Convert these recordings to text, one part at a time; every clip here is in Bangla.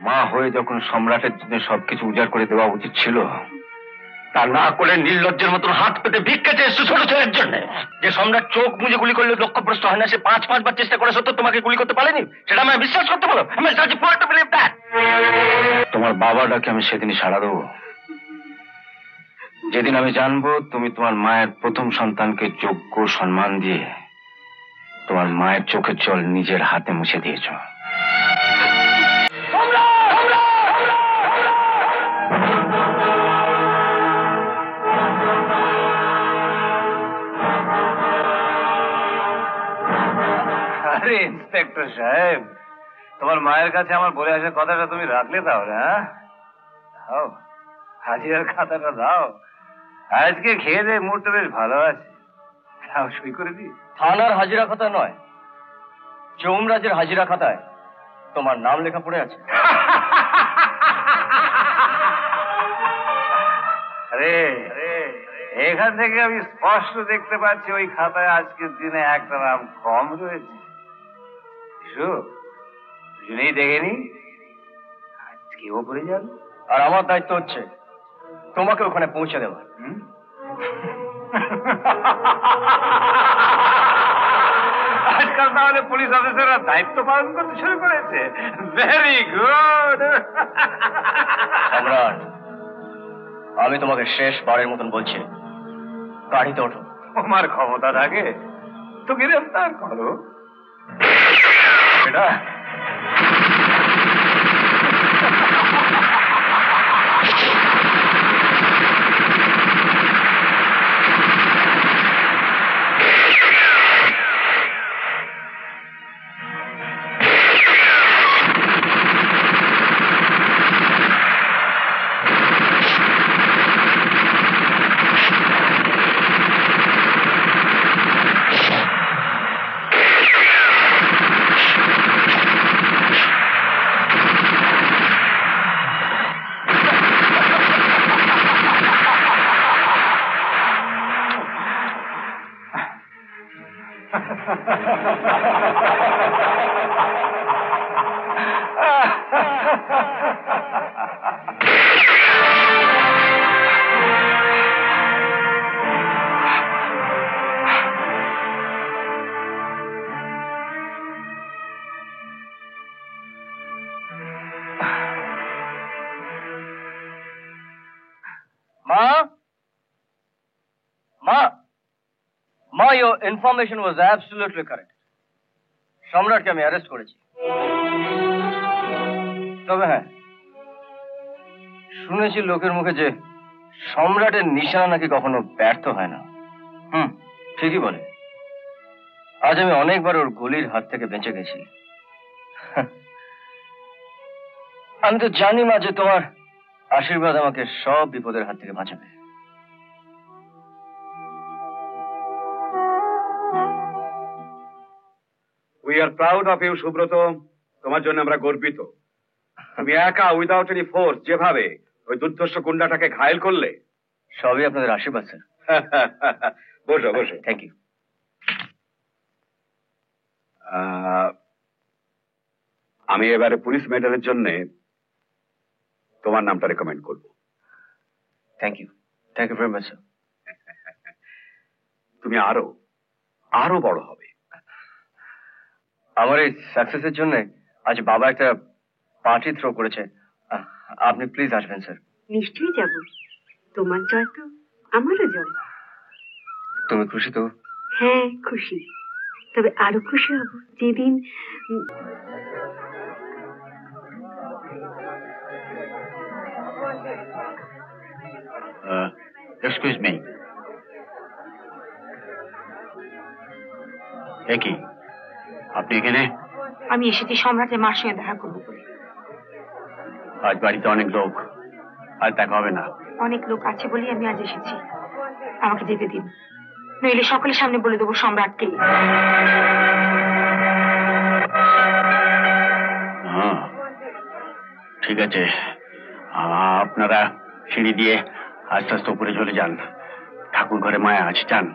মা হয়ে যখন সম্রাটের জন্য সবকিছু উজাড় করে দেওয়া উচিত ছিল, তা না করে নির্লজ্জের মতন হাত পেতে ভিক্ষা চেয়েছো ছোট ছেলের জন্য। যে সম্রাট চোখ মুজে গুলি করলে লক্ষ্যভ্রষ্ট হয় না, সে 5 বার চেষ্টা করে সত্ত্বেও তোমাকে গুলি করতে পারেনি, সেটা আমায় বিশ্বাস করতে বলো? তোমার বাবাটাকে আমি সেদিনই সাড়া দেবো, যেদিন আমি জানবো তুমি তোমার মায়ের প্রথম সন্তানকে যোগ্য সম্মান দিয়ে তোমার মায়ের চোখের জল নিজের হাতে মুছে দিয়েছ। আরে ইন্সপেক্টর সাহেব, তোমার মায়ের কাছে আমার বলে আসার কথাটা তুমি রাখলে তাহলে? হ্যাঁ, দাও হাজিরার খাতাটা দাও। আজকে খেয়ে দে মুডটা বেশ ভালো আছে, সই করে দিই। থানার হাজিরা খাতা নয়, যমরাজের হাজিরা খাতায় তোমার নাম লেখা পড়ে আছে। আরে এখান থেকে আমি স্পষ্ট দেখতে পাচ্ছি ওই খাতায় আজকের দিনে একটা নাম কম রয়েছে। দুজনেই দেখেনি, আজকে ওপরে যান। আর আমার দায়িত্ব হচ্ছে তোমাকে ওখানে পৌঁছে দেওয়া। আজকাল তাহলে পুলিশ অফিসাররা দায়িত্ব পালন করতে শুরু করেছে। Very good. সম্রাট, আমি তোমাকে শেষ বারের মতন বলছি, গাড়িতে ওঠো। তোমার ক্ষমতা থাকে তো গ্রেফতার করো। এটা your information was absolutely correct. সম্রাটকে আমি অ্যারেস্ট করেছি। তবে হ্যাঁ, শুনেছি লোকের মুখে যে সম্রাটের নিশানা নাকি কখনো ব্যর্থ হয় না। ঠিকই বলে। আজ আমি অনেকবার ওর গুলির হাত থেকে বেঁচে গেছি। আমি তো জানি না যে তোমার আশীর্বাদ আমাকে সব বিপদের হাত থেকে বাঁচাবে। We are proud of you, Subrata. তোমার জন্য আমরা গর্বিত। তুমি একা উইদাউট এনি ফোর্স যেভাবে ওই দুর্ধর্ষ গুন্ডাটাকে ঘায়েল করলে, সবই আপনাদের আশীর্বাদ স্যার। বসো বসো। Thank you. আমি এবারে পুলিশ মেডেলের জন্য তোমার নামটা রেকমেন্ড করব। Thank you very much sir. তুমি আরো আরো বড় হবে। আমার এই সাকসেসের জন্য আজ বাবা একটা পার্টি থ্রো করেছে, আপনি প্লিজ আসবেন স্যার। নিশ্চয়ই যাব। তোমার জয় তো আমারও জয়। তুমি খুশি তো? হ্যাঁ খুশি, তবে আরো খুশি হব যেদিন এক্সকিউজ মি। কি আপনি এখানে? আমি এসেছি সম্রাটের মার সঙ্গে দেখা করবো বলে। আজ বাড়িতে অনেক লোক, আজ দেখা হবে না। অনেক লোক আছে বলেই আমি আজ এসেছি, আমাকে যেতে দিন, নইলে সকলের সামনে বলে দেবো সম্রাটকে। ঠিক আছে, আপনারা সিঁড়ি দিয়ে আস্তে আস্তে উপরে চলে যান। ঠাকুর ঘরে মায়া আছে, যান।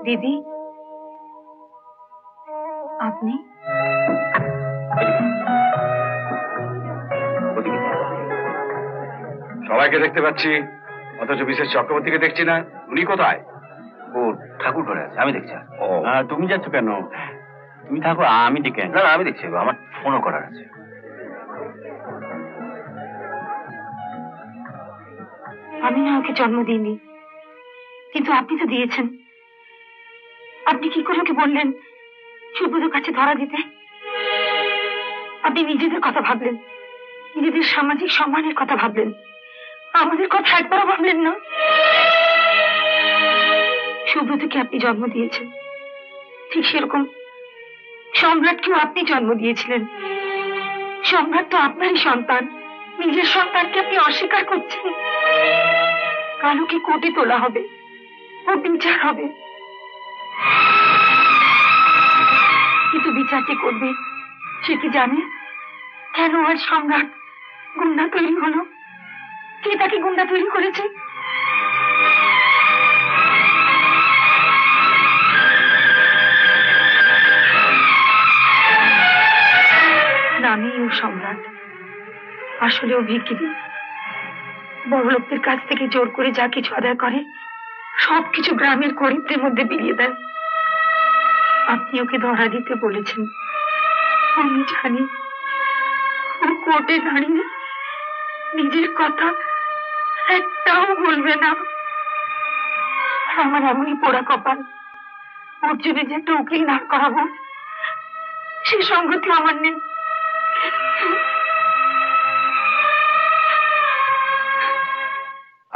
দিদি, আপনি? সবাইকে দেখতে পাচ্ছি, অথচ মিসেস চক্রবর্তীকে দেখছি না। উনি কোথায়? ও ঠাকুর ঘরে আছে, আমি দেখছি। ও, তুমি যাচ্ছ কেন? তুমি থাকো, আমি ডেকে না না, আমি দেখছি, আমার ফোনও করার আছে। আমি না ওকে জন্ম দিইনি, কিন্তু আপনি তো দিয়েছেন। আপনি কি করে ওকে বললেন সুব্রতর কাছে ধরা দিতে? আপনি নিজেদের কথা ভাবলেন, নিজেদের সামাজিক সম্মানের কথা ভাবলেন, আমাদের কথা একবারও ভাবলেন না। সুব্রতকে আপনি জন্ম দিয়েছেন, ঠিক সেরকম সম্রাটকেও আপনি জন্ম দিয়েছিলেন। সম্রাট তো আপনারই সন্তান, নিজের সন্তানকে আপনি অস্বীকার করছেন। কাল ওকে কোর্টে তোলা হবে, ও বিচার হবে, কিন্তু বিচার যে করবে সে কি জানে কেন আজ সম্রাট গুন্ডা তৈরি হলো? কে তাকে গুন্ডা তৈরি করেছে? নামেই ও সম্রাট, আসলে ও ভিখিরি। বড় লোকদের কাছ থেকে জোর করে যা কিছু আদায় করে সবকিছু গ্রামের গরিবদের মধ্যে বিলিয়ে দেয়। আপনি ওকে ধরা দিতে বলেছেন, আমি জানি ও কোর্টে দাঁড়িয়ে নিজের কথা একটাও বলবে না। আমার এমনই পোড়া কপাল, ওর জন্য যে একটা উকিল না করাবো সে সঙ্গতি আমার নেই।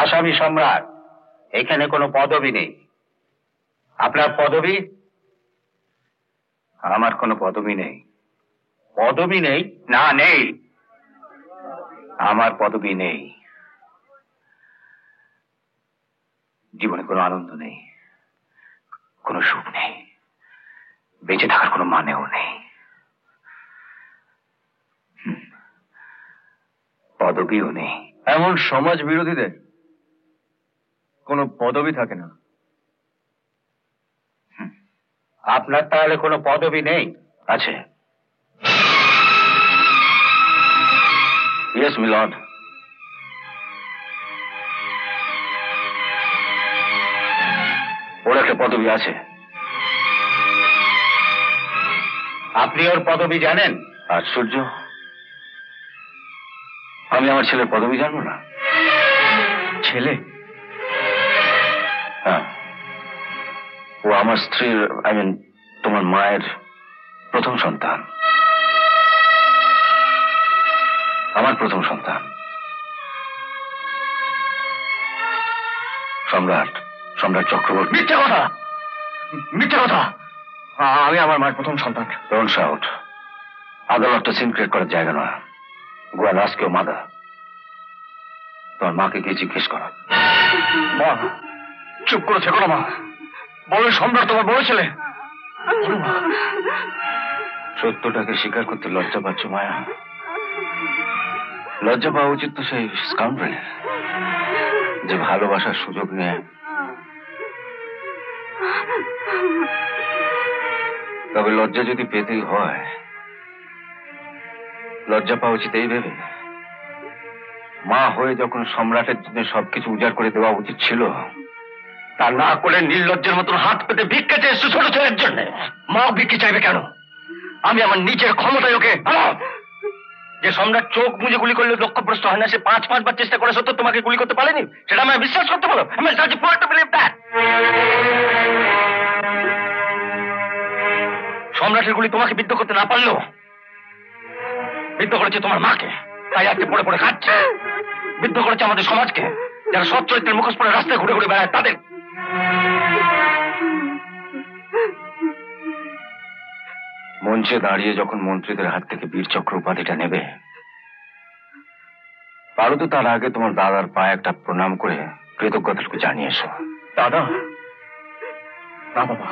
আসামি সম্রাট, এখানে কোনো পদবি নেই। আপনার পদবি? আমার কোনো পদবি নেই। পদবি নেই? না, নেই। আমার পদবি নেই। জীবনে কোনো আনন্দ নেই, কোনো সুখ নেই, বেঁচে থাকার কোনো মানেও নেই। পদবিও নেই। এমন সমাজ বিরোধীদের কোনো পদবি থাকে না। আপনার তাহলে কোনো পদবি নেই? আছে। Yes milord. ওর একটা পদবি আছে। আপনি ওর পদবি জানেন? আশ্চর্য, আমি আমার ছেলের পদবি জানবো না? ছেলে? হ্যাঁ, ও আমার স্ত্রীর, তোমার মায়ের প্রথম সন্তান, আমার প্রথম সন্তান। সম্রাট, সম্রাট চক্রবর্তী। মিথ্যে কথা, মিথ্যে কথা। আমি আমার মায়ের প্রথম সন্তান। Don't shout. আদালতটা সিনক্রেট করার জায়গা নয়। Go and ask your mother. তোমার মাকে গিয়ে জিজ্ঞেস করো। মা চুপ করেছে কোনো? মা বলো সম্রাট তোমার বড় ছেলে। সত্যটাকে স্বীকার করতে লজ্জা পাচ্ছ মায়া? লজ্জা পাওয়া উচিত তো সেই স্কাউন্ডারের, যে ভালোবাসার সুযোগ নিয়ে। তবে লজ্জা যদি পেতেই হয়, লজ্জা পাওয়া উচিত এই ভেবে, মা হয়ে যখন সম্রাটের জন্য সবকিছু উজাড় করে দেওয়া উচিত ছিল, তা না করে নির্লজ্জের মতন হাত পেতে ভিক্ষা চেয়েছে ছোট ছেলের জন্য। মাও ভিক্ষা চাইবে কেন? আমি আমার নিজের ক্ষমতায় ওকে, যে সম্রাট চোখ মুজে গুলি করলে লক্ষ্যভ্রষ্ট হয় না, সে 5 বার চেষ্টা করে সত্য তোমাকে গুলি করতে পারেনি, সেটা আমায় বিশ্বাস করতে বলো। সম্রাটের গুলি তোমাকে বিদ্ধ করতে না পারলেও বিদ্ধ করেছে তোমার মাকে, তাই আজকে পড়ে পড়ে খাচ্ছে। বিদ্ধ করেছে আমাদের সমাজকে, যারা সৎ চরিত্রের মুখোশ পরে রাস্তায় ঘুরে ঘুরে বেড়ায় তাদের। মঞ্চে দাঁড়িয়ে যখন মন্ত্রীদের হাত থেকে বীরচক্র উপাধিটা নেবে, পারো তো তার আগে তোমার দাদার পায়ে একটা প্রণাম করে কৃতজ্ঞতাটুকু জানিয়ে এসো। দাদা? না বাবা,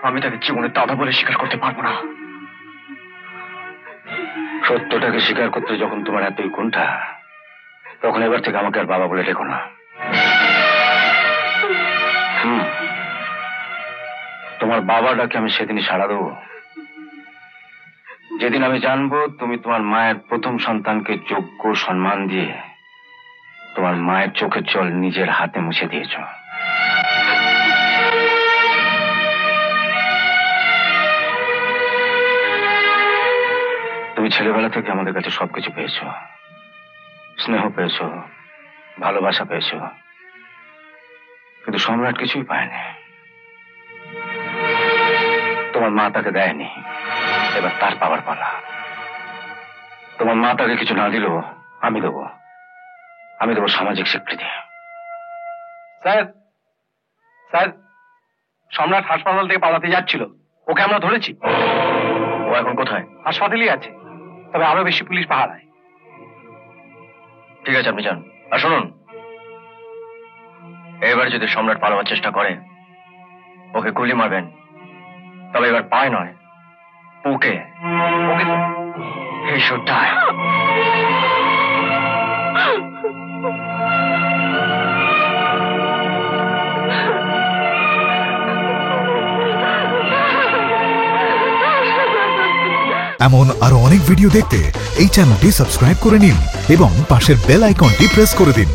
আমি তাকে জীবনে দাদা বলে স্বীকার করতে পারবো না। সত্যটাকে স্বীকার করতে যখন তোমার এতই কুণ্ঠা, তখন এবার থেকে আমাকে আর বাবা বলে ডেকো না। তোমার বাবাটাকে আমি সেদিনই সাড়া দেবো, যেদিন আমি জানবো তুমি তোমার মায়ের প্রথম সন্তানকে যোগ্য সম্মান দিয়ে তোমার মায়ের চোখের জল নিজের হাতে মুছে দিয়েছ। তুমি ছেলেবেলা থেকে আমাদের কাছে সবকিছু পেয়েছো, স্নেহ পেয়েছো, ভালোবাসা পেয়েছো, কিন্তু সম্রাট কিছুই পায়নি। তোমার মা তাকে দেয়নি, এবার তার পাওয়ার পালা। তোমার মা তাকে কিছু না দিলেও আমি দেবো, আমি দেবো সামাজিক স্বীকৃতি। স্যার, স্যার, সম্রাট হাসপাতাল থেকে পালাতে যাচ্ছিল, ওকে আমরা ধরেছি। ও এখন কোথায়? হাসপাতালেই আছে, তবে আরো বেশি পুলিশ পাহারায়। ঠিক আছে, আপনি যান। আর শুনুন, এবার যদি সম্রাট পালাবার চেষ্টা করে ওকে গুলি মারবেন, তবে এবার পায় নয়, ওকে ওকে হি শুড ডাই। এমন আরো অনেক ভিডিও দেখতে এই চ্যানেলটি সাবস্ক্রাইব করে নিন এবং পাশের বেল আইকনটি প্রেস করে দিন।